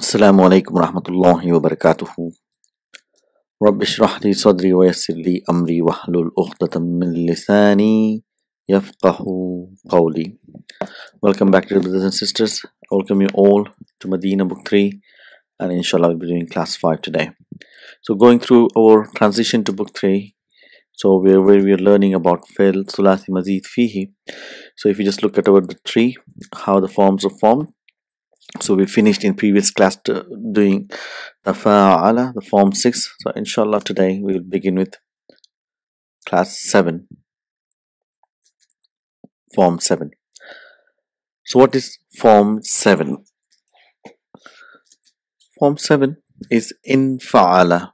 Assalamu alaikum warahmatullahi wabarakatuh. Rabbi shrah li sadri wa yassir li amri wahlul uqdatam min lisani yafqahu qawli. Welcome back to the brothers and sisters. I welcome you all to Medina Book 3, and inshallah we'll be doing class 5 today. So going through our transition to Book 3, so where we are learning about Fi'l, Thulathi, Mazid, Fihi. So if you just look at our the tree, how the forms are formed. So we finished in previous class doing the fa'ala, the form 6. So inshallah today we will begin with class 7, form 7. So what is form 7? Form 7 is in fa'ala.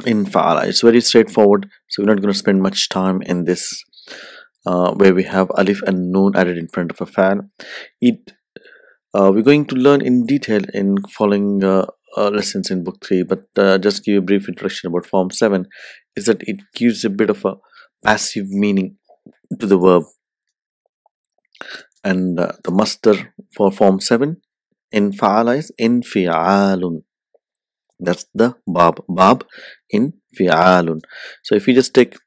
In fa'ala. It's very straightforward, so we're not going to spend much time in this where we have alif and noon added in front of a fa'al. We're going to learn in detail in following lessons in book 3, but just give you a brief introduction about form 7 is that it gives a bit of a passive meaning to the verb, and the masdar for form 7 in fa'ala is in fi'alun. That's the bab in fi'alun. So if you just take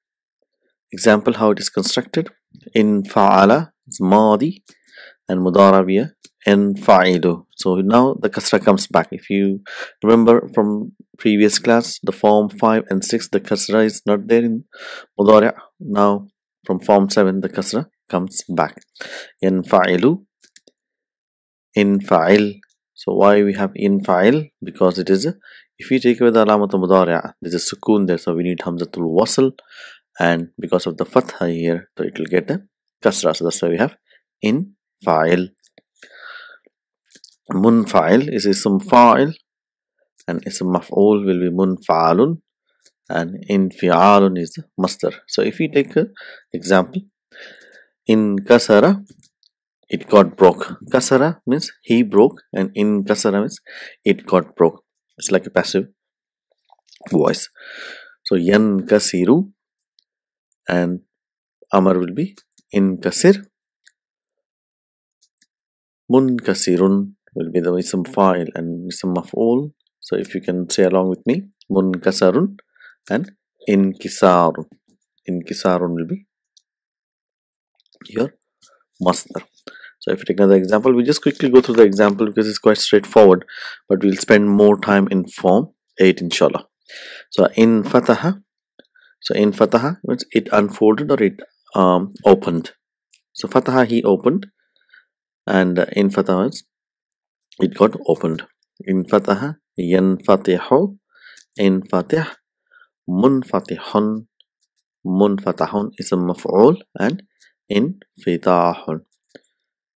example how it is constructed, in fa'ala is madi and mudarabiya and fa'ilu. So now the kasra comes back. If you remember from previous class, the form 5 and 6, the kasra is not there in mudari'. Now from form 7, the kasra comes back. In fa'ilu, in fa'il. So why we have in fa'il? Because it is if you take away the alamat mudari', there's a sukoon there, so we need hamzatul wasl, and because of the fatha here, so it will get a kasra. So that's why we have in fa'il. Munfa'il is ism fa'il, and ism maf'ul will be munfa'alun, and infi'alun is the masdar. So if we take an example, in kasara, it got broke. Kasara means he broke, and in kasara means it got broke. It's like a passive voice. So yan kasiru, and amar will be in kasir. Munkasirun will be the ism fa'il and ism maf'ul. So if you can say along with me, munkasarun and inkisarun. Inkisarun will be your masdar. So if you take another example, we just quickly go through the example because it's quite straightforward, but we'll spend more time in form 8 inshallah. So in fataha, means it unfolded or it opened. So fataha, he opened, and in fataha means it got opened. In fataha, yanfatihu, in fatih, munfatihun, munfatahun is a maf'ul, and in fitahun.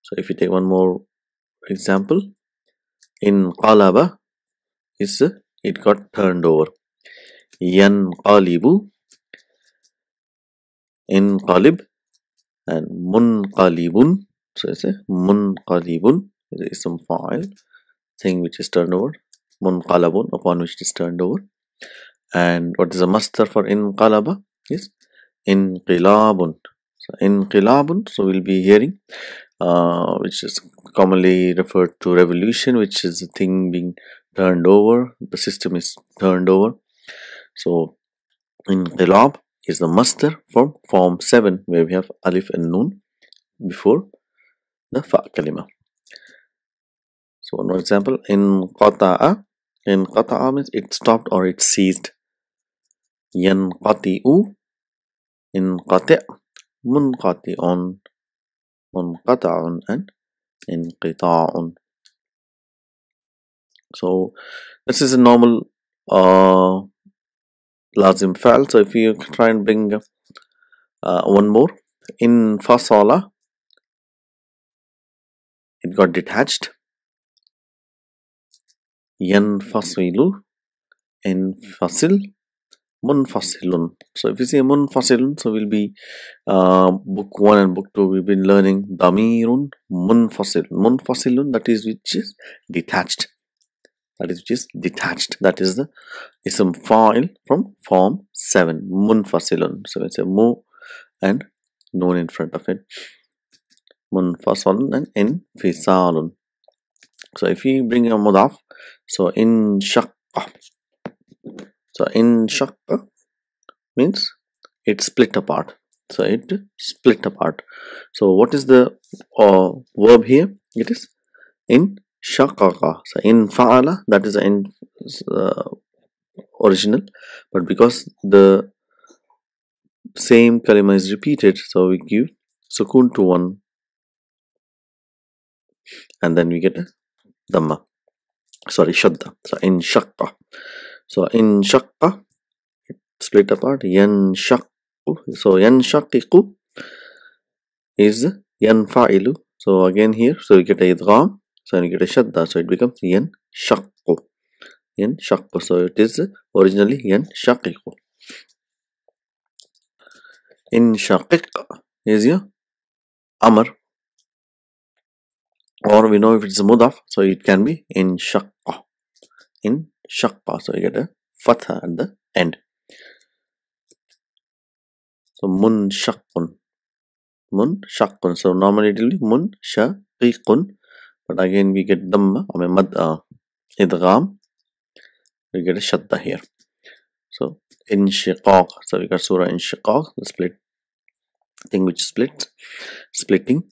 So if you take one more example, in qalaba is it got turned over. Yanqalibu, in qalib, and munqalibun, so it's a munqalibun is some fa'il, thing which is turned over. Munqalabun, upon which it is turned over. And what is the masdar for inqalaba is inqilabun. So inqilabun, so we'll be hearing which is commonly referred to revolution, which is a thing being turned over, the system is turned over. So inqilab is the masdar from form 7, where we have alif and noon before the fa kalima. So one more example, in qata'a means it stopped or it ceased. Yanqati'u, inqati', munqati'un, munqata'un, and inqita'un. So this is a normal lazim fa'al. So if you try and bring one more, in fasala, it got detached. Yanfasilu, infasil, munfasilun. So if you say munfasilun, so we'll be book 1 and book 2 we've been learning damirun munfasil. Munfasilun, that is which is detached. That is the ism fa'il from form 7, munfasilun. So it's a mu and noon in front of it. Munfasalun and infisalun. So if we bring a mudaf, so in shaqqa. So in shaqqa means it split apart. So it split apart. So what is the verb here? It is in shaqaqa. So in fa'ala, that is in uh, original, but because the same kalima is repeated, so we give sukun to one and then we get a dhamma. Sorry, shadda. So in shaqqa. So in shaqqa, split apart. Yanshaqqu. So yanshaqiqu is yanfa'ilu. So again here, so we get a idgham. So we get a shadda. So it becomes yanshaqqu. Yanshaqqu. So it is originally yanshaqiqu. In shaqiq is your amr, or we know if it's a mudaf, so it can be in shaqqa. In shaqqa, so you get a fatha at the end. So munshaqqun. Munshaqqun. So normally it will be munshaqiqun, but again we get dhamma, I mean mad, idgham, we get a shadda here. So inshiqaq. So we got surah inshiqaq, the split thing which splits, splitting.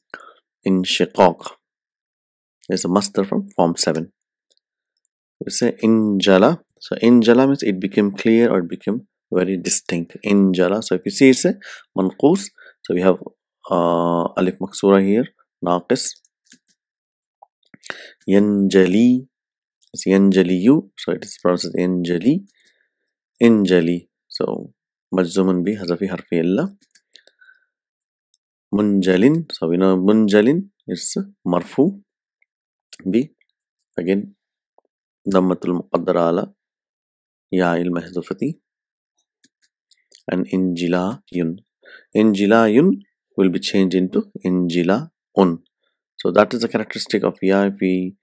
Inshiqaq is a masdar from form 7. We say injala. So injala means it became clear or it became very distinct. Injala. So if you see it's a manqus, so we have alif maksura here, naqis. Yanjali. It's yanjaliyu. So it is pronounced as yanjali. Injali. So majzumun bi hazafi harfi illa. Munjalin. So we know munjalin is marfu bi, again dammatul muqaddara ala ya il mahdufati, and injilayun. Injilayun will be changed into injilaun. So that is the characteristic of ya. If we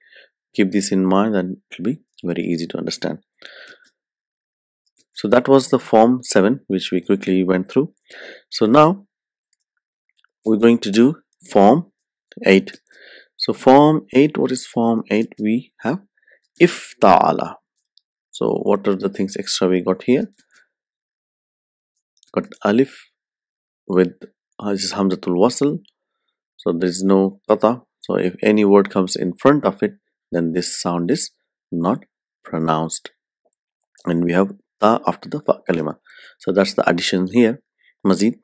keep this in mind, then it will be very easy to understand. So that was the form 7 which we quickly went through. So now we're going to do form 8. So form 8, what is form 8? We have ifta'ala. So what are the things extra we got here? Got alif with hamzatul wasl, so there is no qata. So if any word comes in front of it, then this sound is not pronounced, and we have ta after the fa kalima. So that's the addition here. Mazid,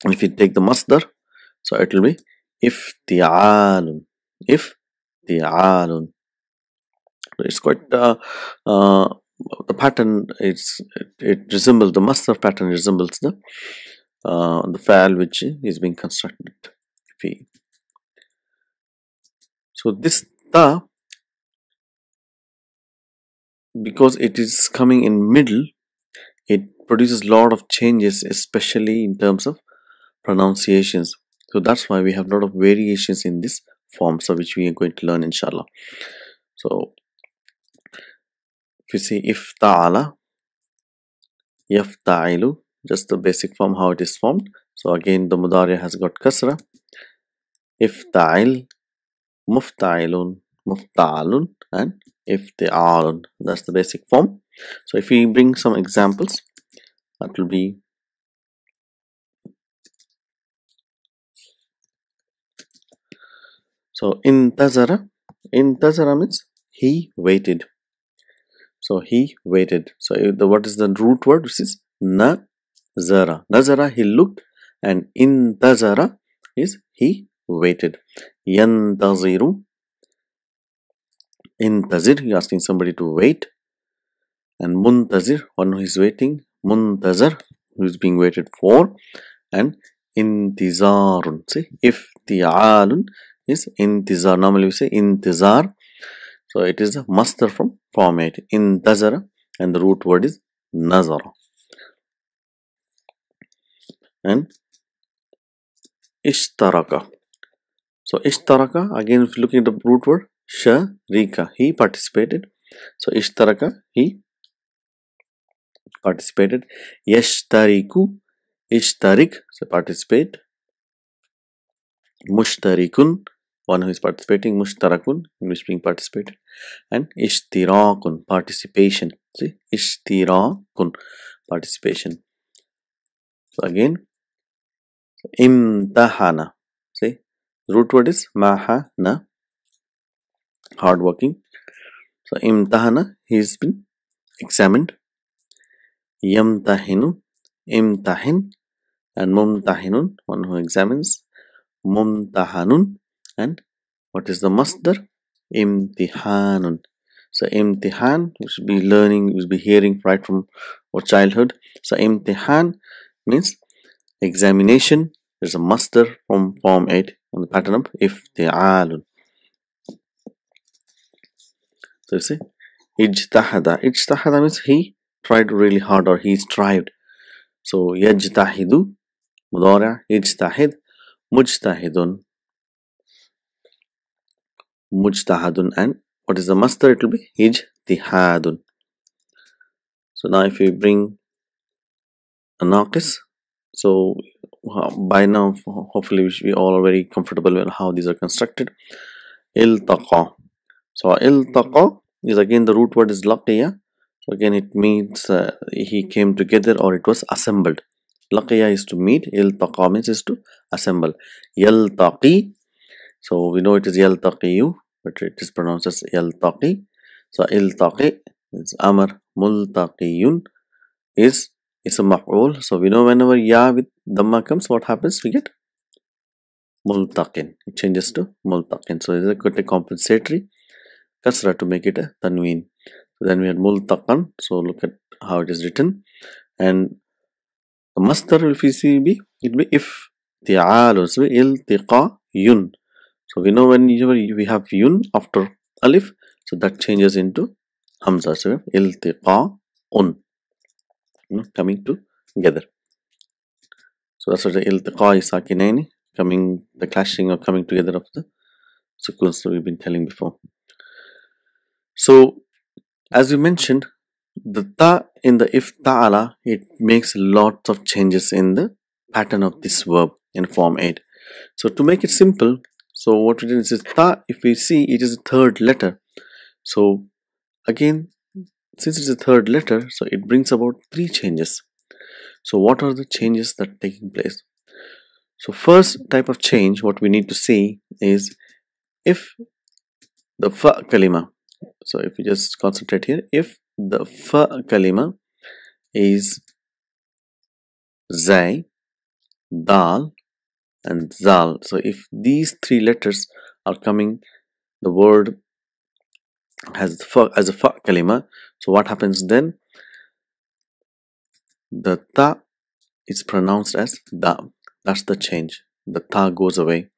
if you take the masdar, so it will be ifti'alun. Ifti'alun. It's quite the pattern. It resembles, the masdar pattern resembles the file which is being constructed. So this ta, because it is coming in middle, it produces a lot of changes, especially in terms of pronunciations. So that's why we have a lot of variations in this form, so which we are going to learn inshallah. So if you see ifta'ala, yafta'ilu, just the basic form how it is formed. So again the mudari has got kasra. Ifta'il, mufta'ilun, mufta'alun, and ifti'alun. That's the basic form. So if we bring some examples, that will be so intazara. Intazara means he waited. So he waited. So what is the root word? Which is nazara. Nazara, he looked, and intazara is he waited. Yantaziru. Intazir, you're asking somebody to wait. And muntazir, one who is waiting. Muntazar, who is being waited for. And intizarun. See, ifti'alun is intizar. Normally we say intizar. So it is a masdar from form 8. Intazara, and the root word is nazara. And ishtaraka. So ishtaraka, again if you look at the root word, sharika, he participated. So ishtaraka, he participated. Yashtariku, ishtarik, so participate. Mushtarikun, one who is participating, mushtarakun, in which being participated, and ishtirakun, participation. See, ishtirakun, participation. So again, imtahana. See, root word is mahana, hardworking. So imtahana, he's been examined. Yamtahinu, imtahin, and mumtahinun, one who examines. Mumtahanun, and what is the masdar? Imtihanun. So imtihan, we should be learning, we should be hearing right from our childhood. So imtihan means examination. There's a masdar from form 8 on the pattern of ifti'alun. So you see, ijtahada. Ijtahada means he tried really hard, or he strived. So yajtahidu, mudara, ijtahid, mujtahidun, mujtahadun, and what is the masdar? It will be ijtihadun. So now if we bring a naqis, so by now hopefully we all are very comfortable with how these are constructed. Iltaqa. So iltaqa is again, the root word is laqiya. So again it means he came together, or it was assembled. Laqiya is to meet, iltaqa means is to assemble. Yaltaqi, so we know it is yaltaqiyu, but it is pronounced as yaltaqi. So iltaqi is amr, multaqiyun is a maf'ul. So we know whenever ya with dhamma comes, what happens? We get multaqin. It changes to multaqin. So it's got a compensatory kasra to make it a tanween. So then we had multaqan. So look at how it is written. And the masdar, if you see, it will be ifti'alun. So iltiqa yun. So we know whenever we have yun after alif, so that changes into hamza. So iltiqa un, coming together. So that's what the iltiqa is sakinaini, coming, the clashing or coming together of the sukuns that we've been telling before. So as we mentioned, the ta in the ifta'ala, it makes lots of changes in the pattern of this verb in form 8. So to make it simple, so what we did is ta, if we see, it is a third letter. So again, since it's a third letter, so it brings about 3 changes. So what are the changes that are taking place? So first type of change, what we need to see is if the fa kalima, so if we just concentrate here, if the fa kalima is zay, dal, and zal, so if these 3 letters are coming, the word has the fa as a fa kalima, so what happens then? The ta is pronounced as da. That's the change. The ta goes away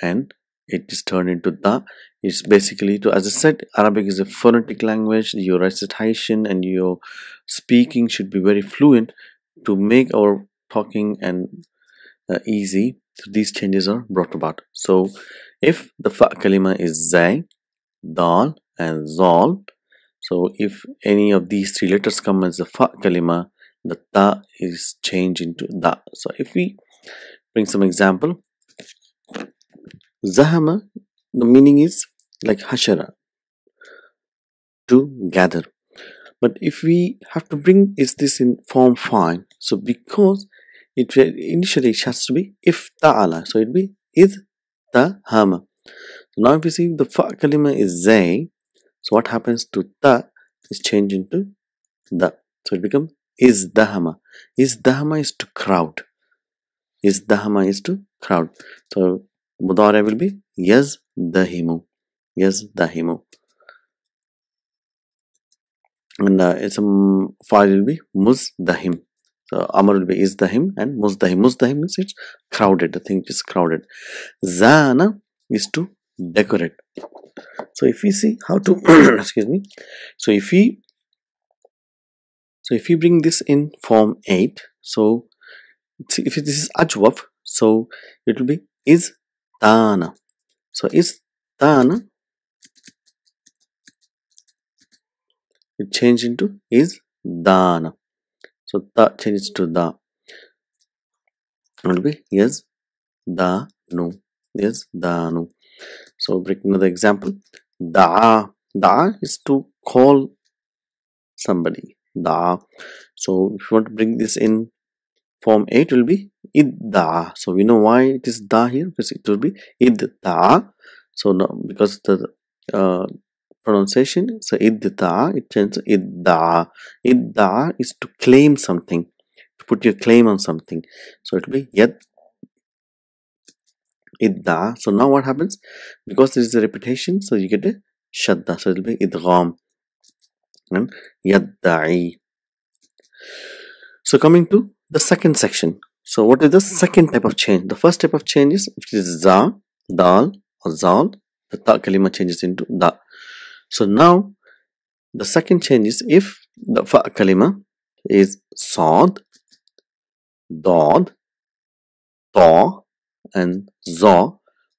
and it is turned into da. It's basically, to, as I said, Arabic is a phonetic language. Your recitation and your speaking should be very fluent to make our talking and easy. So these changes are brought about. So if the fa kalima is zay, dal, and zal, so if any of these 3 letters come as the fa kalima, the ta is changed into da. So if we bring some example, zahama, the meaning is like hashara, to gather. But if we have to bring is this in form 5, so because it initially it has to be if ta'ala, so it be id tahama. So now if you see the fa kalima is zay, so what happens to ta is changed into da, so it becomes is dahama. Is dahama is to crowd. Is dahama is to crowd. So mudara will be yaz dahimu. Yaz dahimu. And it's a file will be muzdahim. So amar will be izdahim, and muzdahim. Muzdahim means it's crowded. The thing is crowded. Zana is to decorate. So if we see how to excuse me. So if we bring this in form 8, so if this is ajwaf, so it will be is tana. So is tana, it changed into is dana. So ta changes to da. It will be yes da nu. Yes da nu. So bring another example. Da'a. Da'a is to call somebody. Da'a. So if you want to bring this in form 8, will be idda. So we know why it is da here, because it will be idda. So now because the pronunciation, so idda, it changes idda. Idda is to claim something, to put your claim on something. So it will be yad idda. So now what happens? Because there is a repetition, so you get a shadda. So it will be idgham and yadda'i. So coming to the second section. So what is the second type of change? The first type of change is if it is za, dal or zal, the ta kalima changes into da. So now the second change is if the fa kalima is sad, dad, ta and za,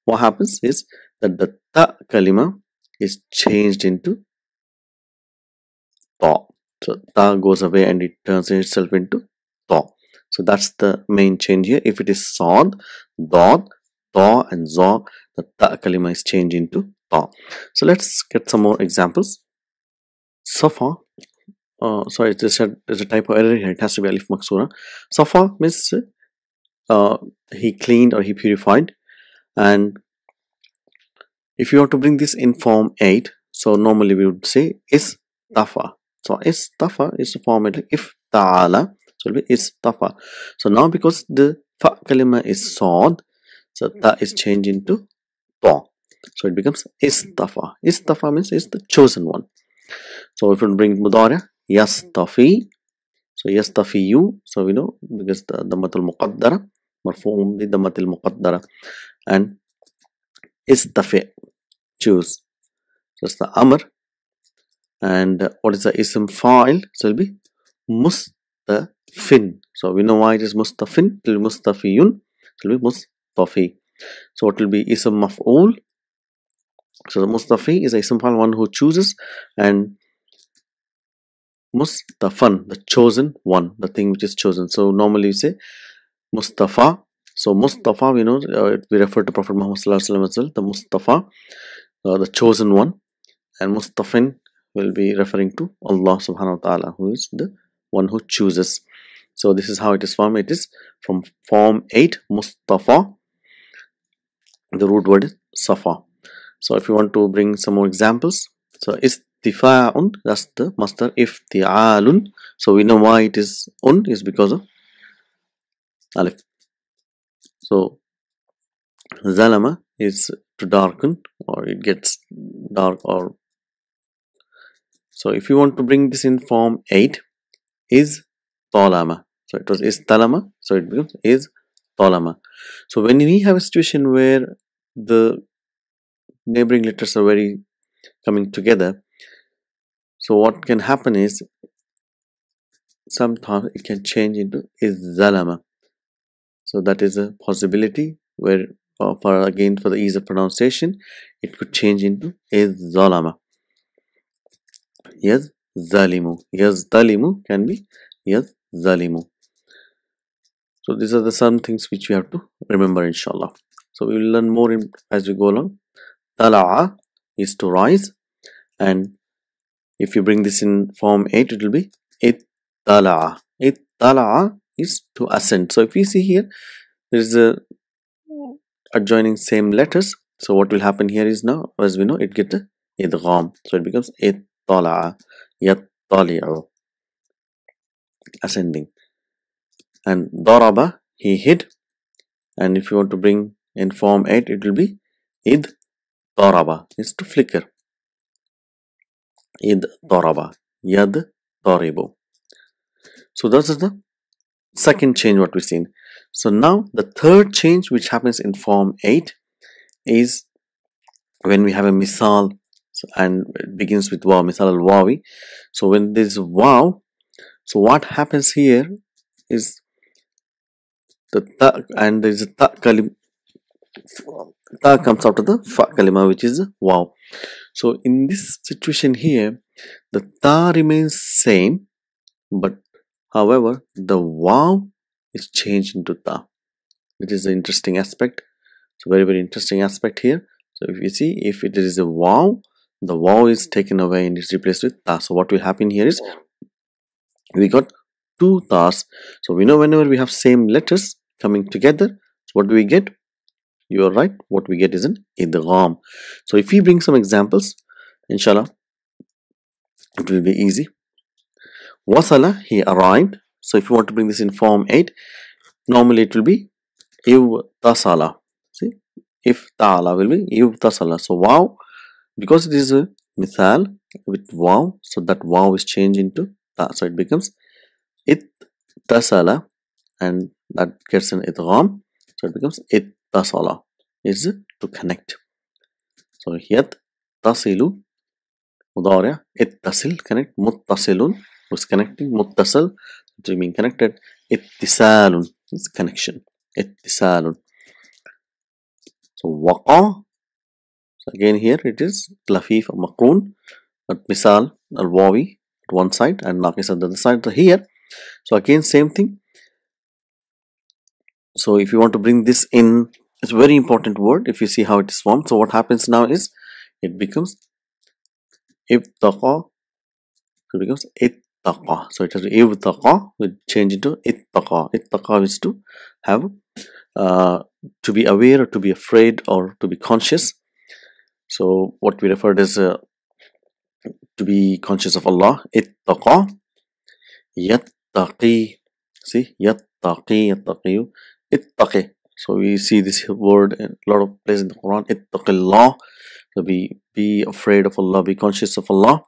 what happens is that the ta kalima is changed into ta. So ta goes away and it turns itself into ta. So that's the main change here. If it is sad, dad, ta and za, the ta kalima is changed into ta. So let's get some more examples. Safa, sorry, there's a typo error here. It has to be alif maksura. Safa means he cleaned or he purified. And if you want to bring this in form 8, so normally we would say istafa. So istafa is the format like if ta'ala, so it will be istafa. So now because the fa kalima is sad, so ta is changed into ta. So it becomes istafa. Istafa means is the chosen one. So if you bring mudara, yastafi. So yastafi you. So we know because the dhammatul muqaddara, marfu'um bi dhammatil muqaddara, and istafi, choose. So it's the amr. And what is the ism fa'il? So it will be mustafin. So we know why it is mustafin. It will be mustafiyun. It will be mustafi. So what will be ism maf'ul? So the mustafi is a ism fa'il, one who chooses, and mustafan, the chosen one, the thing which is chosen. So normally you say Mustafa. So Mustafa, we know we refer to Prophet Muhammad Sallallahu Alaihi Wasallam as well, the Mustafa, the chosen one, and Mustafin will be referring to Allah Subhanahu wa Taala, who is the one who chooses. So this is how it is formed. It is from form 8, Mustafa. The root word is Safa. So if you want to bring some more examples, so istifa'un, that's the master. Ifti'alun, so we know why it is is because of alif. So zalama is to darken, or it gets dark, or so if you want to bring this in form 8, is talama. So it was is talama, so it becomes is talama. So when we have a situation where the neighboring letters are very coming together, so what can happen is sometimes it can change into is zalama. So that is a possibility where for the ease of pronunciation, it could change into is zalama. Yes, zalimu. Yes, zalimu can be yes, zalimu. So these are the some things which we have to remember, inshallah. So we will learn more as we go along. Tala'a is to rise, and if you bring this in form 8, it will be ittala'a. Ittala'a is to ascend. So if you see here, there is a adjoining same letters. So what will happen here is now, as we know, it gets a idgham. So it becomes ittala'a, yattali'u, ascending. And daraba, he hid. And if you want to bring in form 8, it will be id daraba, is to flicker. Id daraba, yad daribu. So this is the second change what we've seen. So now the third change which happens in form 8 is when we have a misal, and it begins with waw, misal al-wawi. So when there is waw, so what happens here is the ta, and there is a ta kalim, ta comes out of the fa kalima, which is waw. So in this situation here, the ta remains same, but however the waw is changed into ta. It is an interesting aspect. So very interesting aspect here. So if you see, if it is a waw, the waw is taken away and is replaced with ta. So what will happen here is we got two tas. So we know whenever we have same letters coming together, so what do we get? You are right, what we get is an idgham. So if we bring some examples, inshallah, it will be easy. Wasala, he arrived. So if you want to bring this in form 8, normally it will be tasala. See, if ta'ala will be tasala. So wow, because it is a mithal with wow, so that wow is changed into ta. So it becomes tasala, and that gets an idgham. So it becomes tasala, is to connect. So yat tasilu mudari' ittasil, connect. Muttasilun was connecting. Muttasal to being connected. Ittisalun is connection. Ittisalun. So waqa. So again here it is lafif maqroon, but misal al wawi at one side and naqis at the other side. So here, so again same thing. So if you want to bring this in, it's a very important word. If you see how it is formed, so what happens now is it becomes ibtaqa. So it becomes ittaqa. So it has ibtaqa will change into ittaqa. Ittaqa is to have to be aware or to be afraid or to be conscious. So what we referred as to be conscious of Allah. Ittaqa yattaqi. See, yattaqi, yattaqiyu, ittaqi. So we see this word in a lot of places in the Quran. Ittaqillah. So be afraid of Allah, be conscious of Allah.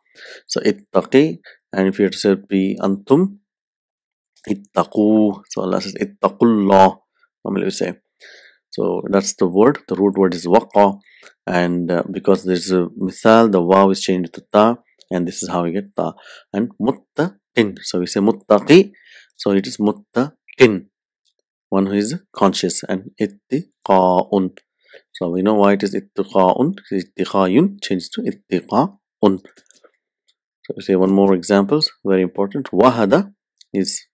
So ittaqi, and if you have to say be antum, ittaqu. So Allah says ittaqullah. Normally we say. So that's the word. The root word is waqa, and because there's a mithal, the waw is changed to ta, and this is how we get ta. And muttaqin. So we say muttaqi. So it is muttaqin, one who is conscious, and ittiqaun. So we know why it is ittiqaun. Ittiqayun changed to ittiqaun. So we say one more examples, very important. Wahada is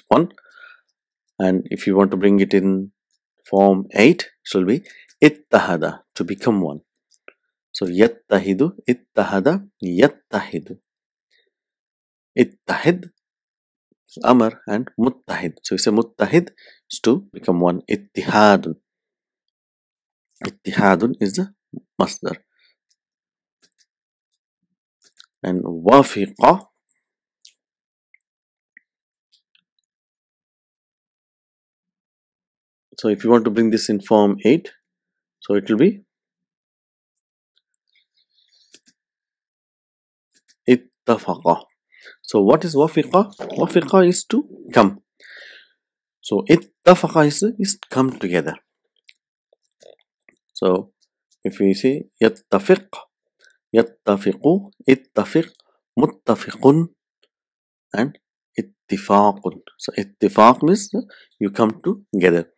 one, and if you want to bring it in form 8, it shall be ittahada, to become one. So yattahidu, ittahada, yattahidu. Ittahid, amar, and muttahid. So we say muttahid is to become one. Ittihadun. Ittihadun is the masdar. And wafiqa. So if you want to bring this in form 8, so it will be ittafaqa. So what is wafiqa? Wafiqa is to come. So ittafaqa is come together. So if we say yattafiq, yattafiqu, ittafiq, muttafiqun, and ittifaqun. So ittifaq means you come together.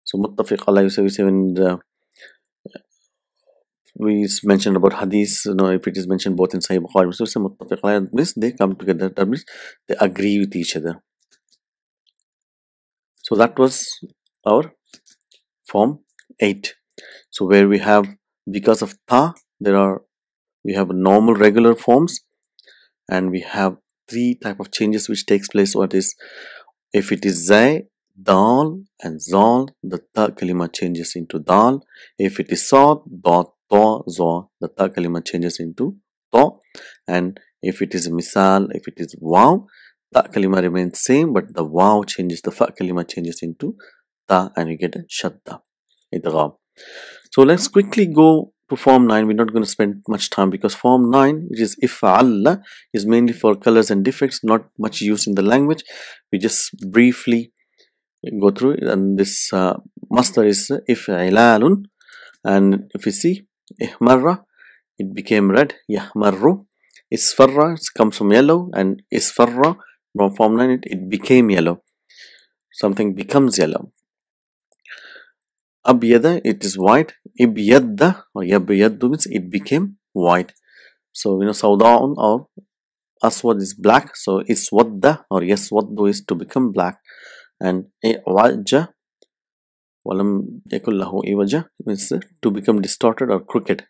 So muttafiq, Allah, we say when we mentioned about hadith, if it is mentioned both in Sahih Bukhari, so muttafiq means they come together. That means they agree with each other. So that was our form 8. So where we have, because of ta, we have normal regular forms, and we have 3 type of changes which takes place. What is, if it is zay, dal, and zal, the ta kalima changes into dal. If it is sad, dot, ta, za, the ta kalima changes into ta. And if it is misal, if it is wow, ta kalima remains same, but the wow changes, the fa kalima changes into ta, and you get a shadda, idgham. So let's quickly go to form 9. We're not going to spend much time, because form 9, which is if'alla, is mainly for colors and defects, not much use in the language. We just briefly go through it, and this masdar is if'ilalun, and if you see ihmarra, it became red. Yahmarru. Isfarra, it comes from yellow, and isfarra from form 9, it became yellow. Something becomes yellow. Abyada, it is white. Ibyadda or yabyaddu means it became white. So sawda'un or aswad is black. So iswadda or yaswaddu is to become black. And wajja, ولم يكن له عوج means to become distorted or crooked.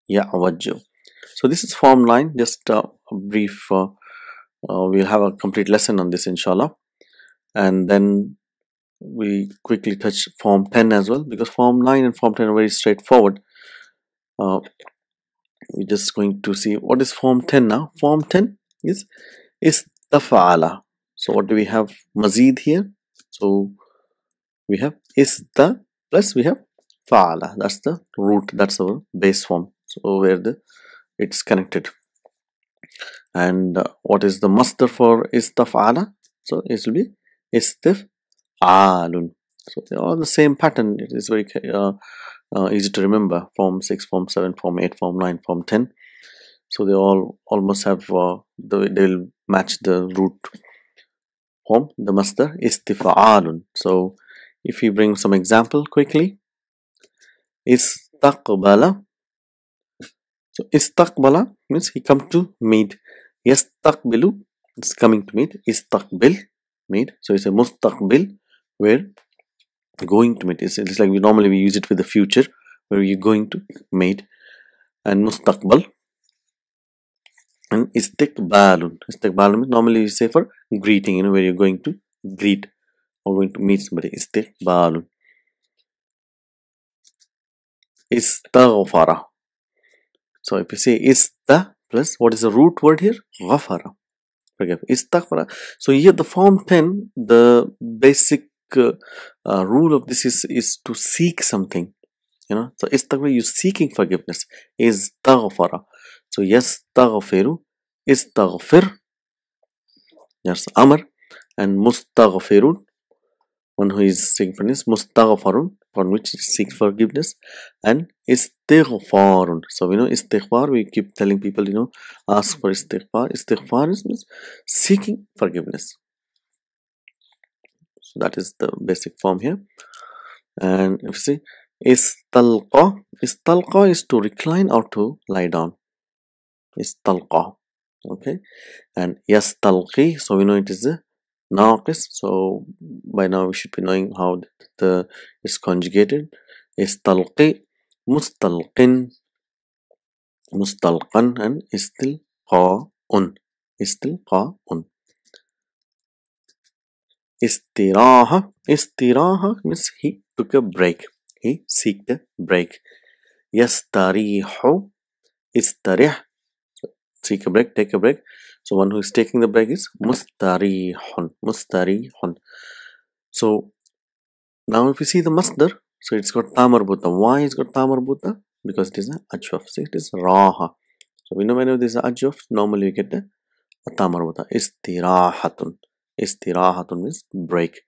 يعوج. So this is form 9. Just a brief. We'll have a complete lesson on this inshallah, and then we quickly touch form 10 as well, because form 9 and form 10 are very straightforward. We're just going to see what is form 10 now. Form 10 is istafala. So what do we have? Mazid here. So we have ista plus we have faala. That's the root. That's our base form. So where it's connected. And what is the masdar for istafala? So it will be istif'alun. So they are all the same pattern. It is very easy to remember. Form 6, form 7, form 8, form 9, form 10. So they all almost have they'll match the root form. The masdar istif'alun. So if you bring some example quickly, istaqbala. So istaqbala means he come to meet. Yastaqbilu is coming to meet. Istaqbil meet. So it's a mustaqbil where going to meet. It's like we normally use it with the future where you're going to meet. And mustaqbal and istiqbalun. Istiqbalun means normally you say for greeting, where you're going to greet or going to meet somebody. Istiqbalun. Istaghfara. So if you say ista plus what is the root word here? Ghafara. Forgive. Istaghfara. So here the form 10, the basic rule of this is to seek something. So istaghfar, you're seeking forgiveness. Istaghfara. So yastaghfiru, istaghfir. There's amr. And mustaghfirun, one who is seeking forgiveness. Mustaghfarun, for which seek forgiveness. And istighfarun. So we know istighfar, we keep telling people, ask for istighfar. Istighfar means seeking forgiveness. So that is the basic form here. And if you see istalqa, istalqa is to recline or to lie down. Istalqa. Okay. And yastalqi, so we know it is a naqis. So by now we should be knowing how it's conjugated. Istalqi, mustalqin, mustalqan, and istilqa'un. Istilqa'un. Istiraha. Istiraha means he took a break. He seeked a break. Yastarihu. Istarih. Seek a break, take a break. So one who is taking the break is mustarihun. Mustarihun. So now if you see the masdar, so it's got ta marbuta. Why it's got ta marbuta? Because it is an ajwaf. See, it is raha. So we know whenever there is an ajwaf, normally you get a ta marbuta. Istirahatun. Istirahatun means break.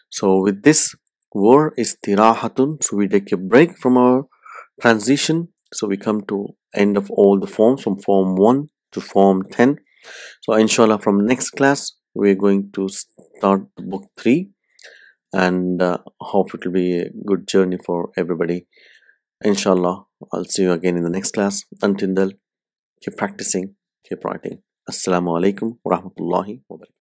So with this word istirahatun, so we take a break from our transition. So we come to end of all the forms from form 1 to form 10. So inshallah from next class we're going to start book 3, and hope it will be a good journey for everybody. Inshallah, I'll see you again in the next class. Until then, keep practicing, keep writing. Assalamu alaikum wa rahmatullahi wa barakatuh.